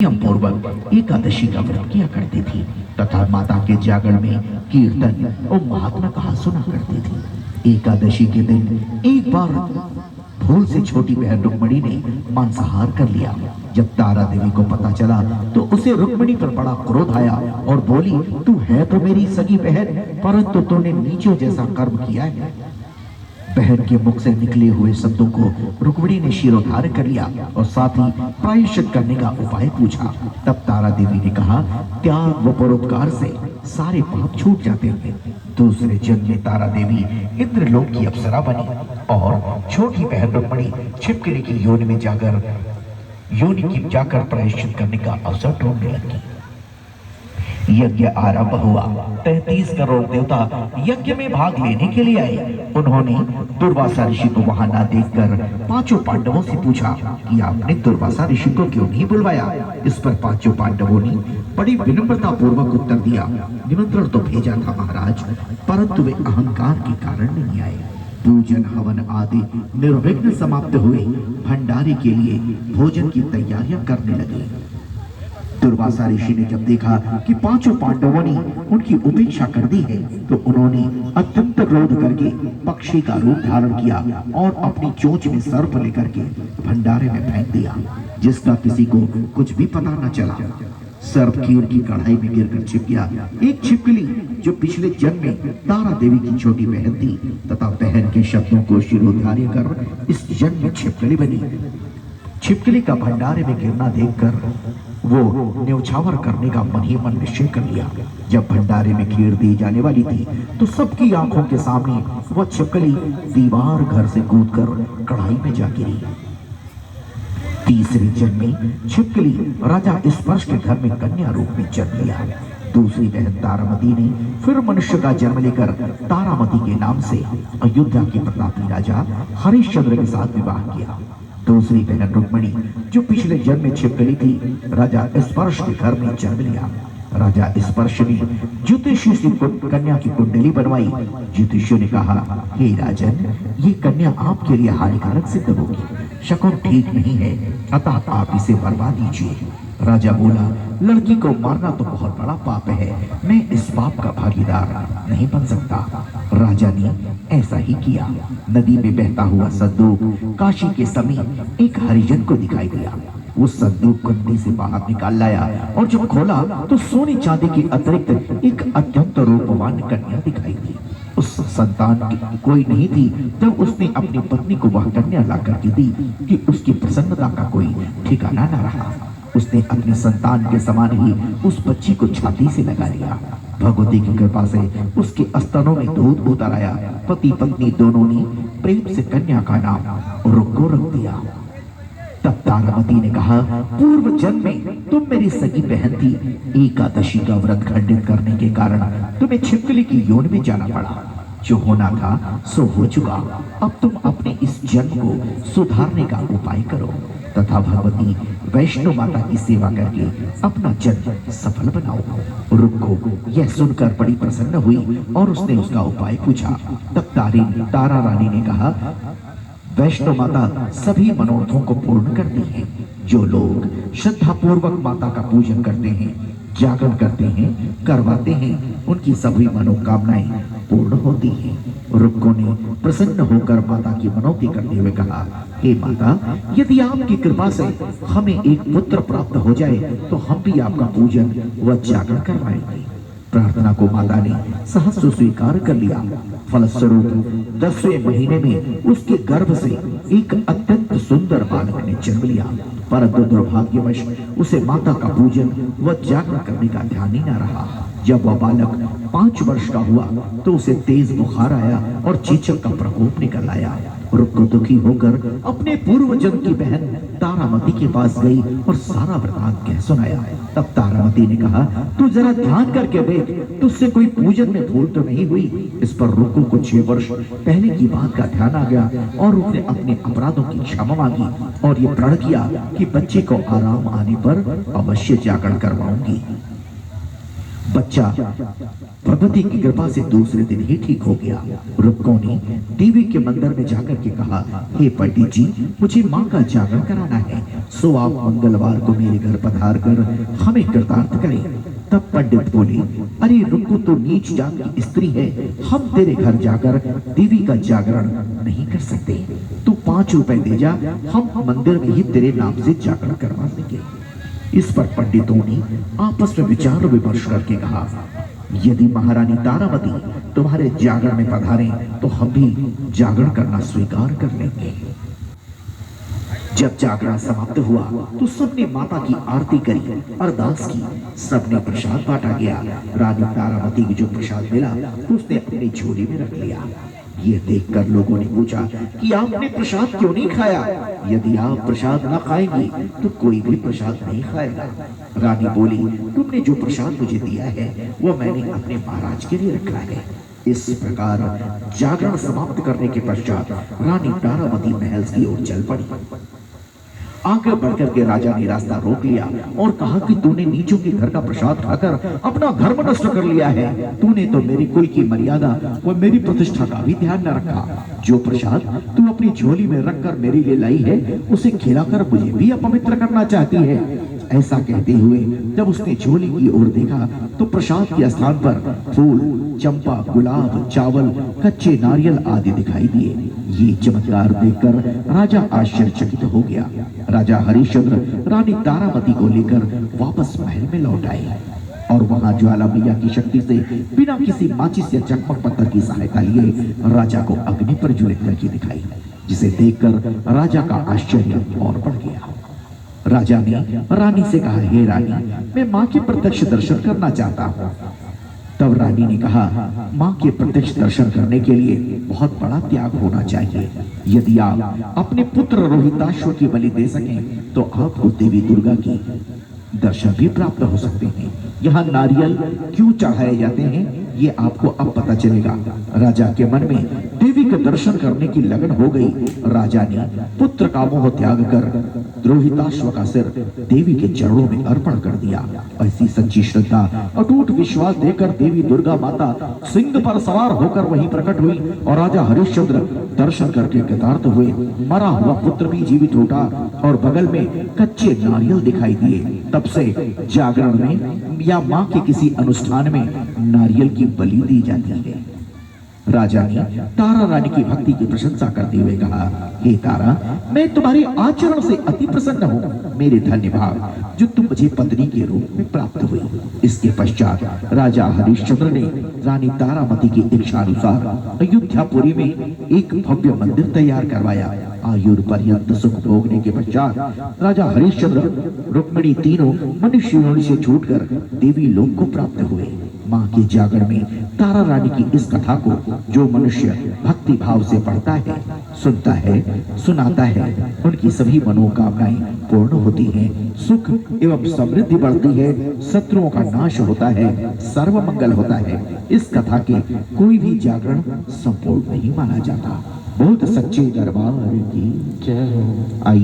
नियम पूर्वक एकादशी का व्रत किया करती थी तथा माता के जागरण में कीर्तन और महात्मा कहा सुना करती थी। एकादशी के दिन एक बार भूल से छोटी बहन रुक्मणी ने मांसाहार कर लिया। जब तारा देवी को पता चला तो उसे रुक्मणी पर बड़ा क्रोध आया और बोली, तू है तो मेरी सगी बहन, परंतु तूने नीचों जैसा कर्म किया है। बहन के मुख से निकले हुए शब्दों को रुक्मणी ने शिरोधार्य कर लिया और साथ ही प्रायश्चित करने का उपाय पूछा। तब तारा देवी ने कहा, त्याग व परोपकार से सारे पाप छूट जाते हैं। दूसरे जन्म में तारा देवी इंद्रलोक की अप्सरा बनी और छोटी बहन रुक्मणी छिपकली की योनि में जाकर प्रायश्चित करने का अवसर ढूंढने लगी। यज्ञ आरंभ हुआ। 33 करोड़ देवता यज्ञ में भाग लेने के लिए आए। उन्होंने दुर्वासा ऋषि को वहां न देखकर पांचों पांडवों से पूछा कि आपने दुर्वासा ऋषि को क्यों नहीं बुलवाया। इस पर पांचों पांडवों ने बड़ी विनम्रता पूर्वक उत्तर दिया, निमंत्रण तो भेजा था महाराज, परंतु वे अहंकार के कारण नहीं आए। पूजन हवन आदि निर्विघ्न समाप्त हुए। भंडारे के लिए भोजन की तैयारियां करने लगे। दुर्वासा ऋषि ने जब देखा कि पांचों पांडवों ने उनकी उपेक्षा कर दी है तो उन्होंने अत्यंत क्रोध करके पक्षी का रूप धारण किया और अपनी चोंच में सर्प लेकर के भंडारे में फेंक दिया, जिसका किसी को कुछ भी पता न चला। सर्प कीड़ की कढ़ाई में गिरकर छिप गया। एक छिपकली जो पिछले जन्म में तारा देवी की छोटी बहन थी तथा बहन के शब्दों को शिरोधार्य कर इस जन्म में छिपकली बनी। छिपकली का भंडारे में गिरना देखकर वो न्यौछावर करने का मन ही मन निश्चय कर लिया। जब भंडारे में खीर दी जाने वाली थी तो सबकी आंखों के सामने वह छिपकली दीवार घर से कूदकर कढ़ाई में जा गिरी। तीसरे जन्म में छिपकली राजा स्पर्श के घर में कन्या रूप में जन्म लिया। दूसरी बहन तारामती ने फिर मनुष्य का जन्म लेकर तारामती के नाम से अयोध्या के प्रतापी राजा हरिश्चंद्र के साथ विवाह किया। दूसरी बहन रुक्मणी जो पिछले जन्म में छिपकली थी, राजा स्पर्श के घर में जन्म लिया। राजा स्पर्श ने ज्योतिषी से कन्या की कुंडली बनवाई। ज्योतिषियों ने कहा, हे राजन, ये कन्या आपके लिए हानिकारक सिद्ध होगी, शकुन ठीक नहीं है, अतः आप इसे मरवा दीजिए। राजा बोला, लड़की को मारना तो बहुत बड़ा पाप है, मैं इस पाप का भागीदार नहीं बन सकता। राजा ने ऐसा ही किया। नदी में बहता हुआ संदूक काशी के समीप एक हरिजन को दिखाई दिया। वो संदूक कुंडी से बाहर निकाल लाया और जब खोला तो सोने चांदी के अतिरिक्त एक अत्यंत रूपवान कन्या दिखाई दी। उस संतान की कोई नहीं थी जब उसने अपनी पत्नी को वह कन्या ला करके दी कि उसकी प्रसन्नता का कोई ठिकाना न रहा। उसने अपने संतान के समान ही उस बच्ची को छाती से लगा लिया। भगवती की कृपा से उसके स्तनों में दूध उतर आया। पति पत्नी दोनों ने प्रेम से कन्या का नाम रुक्को रख दिया। तब तारामती ने कहा, पूर्व जन्म में तुम मेरी सगी बहन थी। एकादशी का व्रत खंडित करने के कारण तुम्हें छिपकली की योनि में जाना पड़ा। जो होना था सो हो चुका। अब तुम अपने इस जन्म को सुधारने का उपाय करो तथा भगवती वैष्णो माता की सेवा करके अपना जन्म सफल बनाओ। रुक्को यह सुनकर बड़ी प्रसन्न हुई और उसने उसका उपाय पूछा। तब तारा रानी ने कहा, वैष्णो माता सभी मनोरथों को पूर्ण करती हैं। जो लोग श्रद्धा पूर्वक माता का पूजन करते हैं, जागरण करते हैं, करवाते हैं, उनकी सभी मनोकामनाएं पूर्ण होती हैं। रुक्को ने प्रसन्न होकर माता की मनौती करते हुए कहा, हे माता, यदि आपकी कृपा से हमें एक पुत्र प्राप्त हो जाए तो हम भी आपका पूजन व जागरण करवाएंगे। प्रार्थना को माता ने सहर्ष स्वीकार कर लिया। फलस्वरूप 10वें महीने में उसके गर्भ से एक अत्यंत सुंदर बालक ने जन्म लिया, परंतु दुर्भाग्यवश उसे माता का पूजन व जागरण करने का ध्यान ही न रहा। जब वह बालक 5 वर्ष का हुआ तो उसे तेज बुखार आया और चेचक का प्रकोप निकल आया। रुक्को दुखी होकर अपने पूर्व जन्म की बहन तारामती के पास गई और सारा वृतांत कह सुनाया। तब तारामती ने कहा, तू जरा ध्यान करके देख, तुझसे कोई पूजन में भूल तो नहीं हुई। इस पर रुक्को को 6 वर्ष पहले की बात का ध्यान आ गया और उसने अपने अपराधों की क्षमा मांगी और ये प्रण किया कि बच्चे को आराम आने पर अवश्य जागरण करवाऊंगी। बच्चा भगवती की कृपा से दूसरे दिन ही ठीक हो गया। रुक्मिणी देवी के मंदिर में जाकर के कहा, हे पंडित जी, मुझे माँ का जागरण कराना है, सो आप मंगलवार को मेरे घर पधार कर हमें कृतार्थ करें। तब पंडित बोले, अरे रुक्को, तो नीच जात की स्त्री है, हम तेरे घर जाकर देवी का जागरण नहीं कर सकते। तू 5 रुपए दे जा, हम मंदिर में ही तेरे नाम से जागरण करवा देंगे। इस पर पंडितों ने आपस में विचार विमर्श करके कहा, यदि महारानी तारामती तुम्हारे जागरण में पधारें तो हम भी जागरण करना स्वीकार कर लेंगे। जब जागरण समाप्त हुआ तो सबने माता की आरती करी, अरदास की, सबने प्रसाद बांटा गया। रानी तारामती को जो प्रसाद मिला उसने अपनी झोली में रख लिया। ये देखकर लोगों ने पूछा कि आपने प्रसाद क्यों नहीं खाया? यदि आप प्रसाद न खाएंगी तो कोई भी प्रसाद नहीं खाएगा। रानी बोली, तुमने जो प्रसाद मुझे दिया है वो मैंने अपने महाराज के लिए रखा है। इस प्रकार जागरण समाप्त करने के पश्चात रानी तारामती महल की ओर चल पड़ी। आगे बढ़कर के राजा ने रास्ता रोक लिया और कहा कि तूने नीचों के घर का प्रसाद खाकर अपना धर्म नष्ट कर लिया है। तूने तो मेरी कुल की मर्यादा व मेरी प्रतिष्ठा का भी ध्यान न रखा। जो प्रसाद तू अपनी झोली में रखकर मेरे लिए लाई है उसे खिलाकर मुझे भी अपवित्र करना चाहती है। ऐसा कहते हुए जब उसने झोली की ओर देखा तो प्रसाद के स्थान पर फूल, चंपा, गुलाब, चावल, कच्चे नारियल आदि दिखाई दिए। ये चमत्कार देखकर राजा आश्चर्यचकित हो गया। राजा हरिश्चंद्र रानी तारामती को लेकर वापस महल में लौट आए और वहां ज्वाला मैया की शक्ति से बिना किसी माचिस या चकमक पत्थर की सहायता लिए राजा को अग्नि पर ज्वलित करके दिखाई, जिसे देखकर राजा का आश्चर्य और बढ़ गया। राजा ने रानी से कहा, हे रानी, मैं माँ के प्रत्यक्ष दर्शन करना चाहता हूँ। तब रानी ने कहा, माँ के प्रत्यक्ष दर्शन करने के लिए बहुत बड़ा त्याग होना चाहिए। यदि आप अपने पुत्र रोहिताश्व की बलि दे सकें तो आपको देवी दुर्गा की दर्शन भी प्राप्त हो सकते हैं। यहाँ नारियल क्यों चढ़ाए जाते हैं ये आपको अब पता चलेगा। राजा के मन में देवी के दर्शन करने की लगन हो गई। राजा ने पुत्र का मोह त्याग कर रोहिताश्व का सिर देवी के चरणों में अर्पण कर दिया। ऐसी सच्ची श्रद्धा, अटूट विश्वास देकर देवी दुर्गा माता सिंह पर सवार होकर वहीं प्रकट हुई और राजा हरिश्चंद्र दर्शन करके कृतार्थ हुए। मरा हुआ पुत्र भी जीवित उठा और बगल में कच्चे नारियल दिखाई दिए। तब से जागरण में या माँ के किसी अनुष्ठान में नारियल की बलि दी जाती है। राजा ने तारा रानी की भक्ति की प्रशंसा करते हुए कहा, हे तारा, मैं तुम्हारे आचरण से अति प्रसन्न हूँ। मेरे धन्य भाग जो तुम मुझे पत्नी के रूप में प्राप्त हुई। इसके पश्चात राजा हरिश्चंद्र ने रानी तारामती की इच्छानुसार अयोध्यापुरी में एक भव्य मंदिर तैयार करवाया। आयुर पर्यंत सुख भोगने के पश्चात राजा हरिश्चंद्र रुक्मिणी तीनों मनुष्य योनि से छूटकर देवी लोक को प्राप्त हुए। माँ के जागरण में तारा रानी की इस कथा को जो मनुष्य भक्ति भाव से पढ़ता है, सुनता है, सुनाता है, उनकी सभी मनोकामनाएं पूर्ण होती हैं, सुख एवं समृद्धि बढ़ती है, शत्रुओं का नाश होता है, सर्व मंगल होता है। इस कथा के कोई भी जागरण संपूर्ण नहीं माना जाता। बहुत सच्चे दरबार की जय हो।